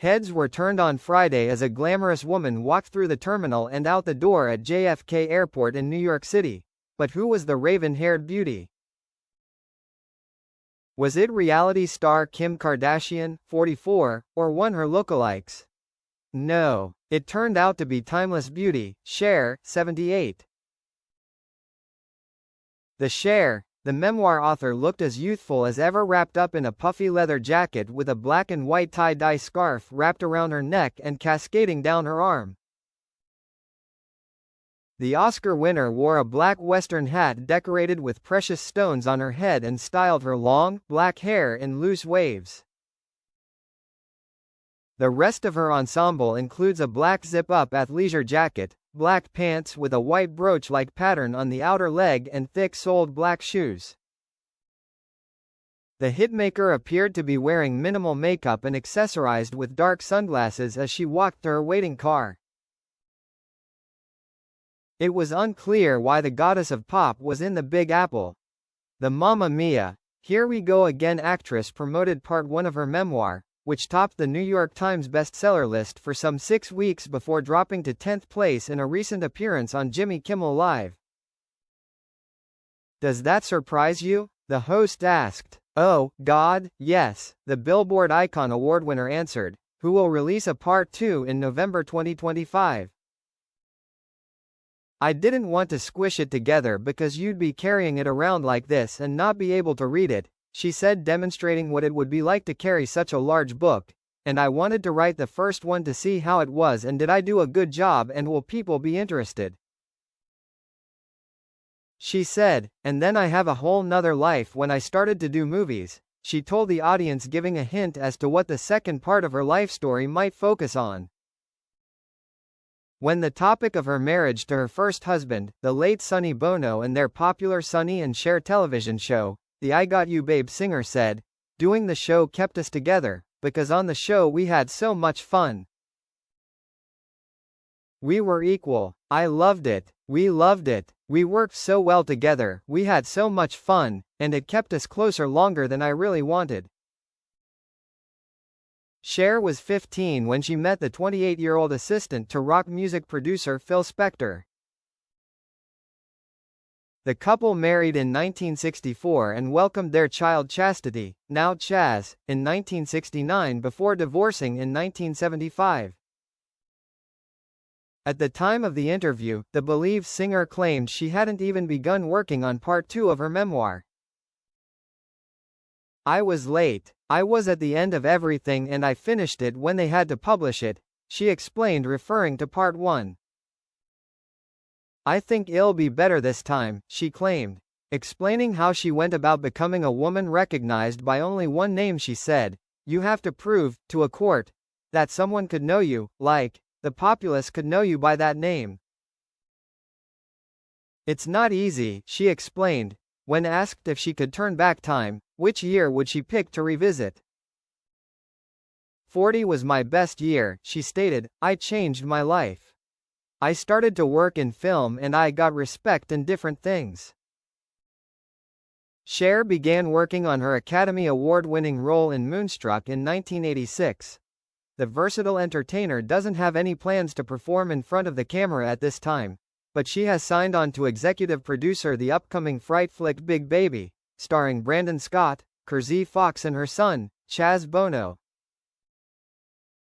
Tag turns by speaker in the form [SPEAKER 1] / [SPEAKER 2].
[SPEAKER 1] Heads were turned on Friday as a glamorous woman walked through the terminal and out the door at JFK Airport in New York City. But who was the raven-haired beauty? Was it reality star Kim Kardashian, 44, or one her lookalikes? No, it turned out to be timeless beauty, Cher, 78. Cher, the memoir author, looked as youthful as ever, wrapped up in a puffy leather jacket with a black and white tie-dye scarf wrapped around her neck and cascading down her arm. The Oscar winner wore a black Western hat decorated with precious stones on her head and styled her long, black hair in loose waves. The rest of her ensemble includes a black zip-up athleisure jacket, black pants with a white brooch-like pattern on the outer leg and thick-soled black shoes. The hitmaker appeared to be wearing minimal makeup and accessorized with dark sunglasses as she walked to her waiting car. It was unclear why the goddess of pop was in the Big Apple. The Mamma Mia, Here We Go Again actress promoted part 1 of her memoir, which topped the New York Times bestseller list for some 6 weeks before dropping to 10th place in a recent appearance on Jimmy Kimmel Live. Does that surprise you? The host asked. Oh, God, yes, the Billboard Icon Award winner answered, who will release a part 2 in November 2025. I didn't want to squish it together because you'd be carrying it around like this and not be able to read it, she said, demonstrating what it would be like to carry such a large book, and I wanted to write the first one to see how it was and did I do a good job and will people be interested. She said, and then I have a whole nother life when I started to do movies, she told the audience, giving a hint as to what the second part of her life story might focus on. When the topic of her marriage to her first husband, the late Sonny Bono, and their popular Sonny and Cher television show, the I Got You Babe singer said, doing the show kept us together, because on the show we had so much fun. We were equal. I loved it. We loved it. We worked so well together, we had so much fun, and it kept us closer longer than I really wanted. Cher was 15 when she met the 28-year-old assistant to rock music producer Phil Spector. The couple married in 1964 and welcomed their child Chastity, now Chaz, in 1969 before divorcing in 1975. At the time of the interview, the Believe singer claimed she hadn't even begun working on part 2 of her memoir. I was late. I was at the end of everything and I finished it when they had to publish it, she explained, referring to part 1. I think it'll be better this time, she claimed. Explaining how she went about becoming a woman recognized by only one name, she said, you have to prove, to a court, that someone could know you, like, the populace could know you by that name. It's not easy, she explained. When asked if she could turn back time, which year would she pick to revisit? 40 was my best year, she stated. I changed my life. I started to work in film and I got respect in different things. Cher began working on her Academy Award-winning role in Moonstruck in 1986. The versatile entertainer doesn't have any plans to perform in front of the camera at this time, but she has signed on to executive producer the upcoming fright flick Big Baby, starring Brandon Scott, Kersey Fox and her son, Chaz Bono.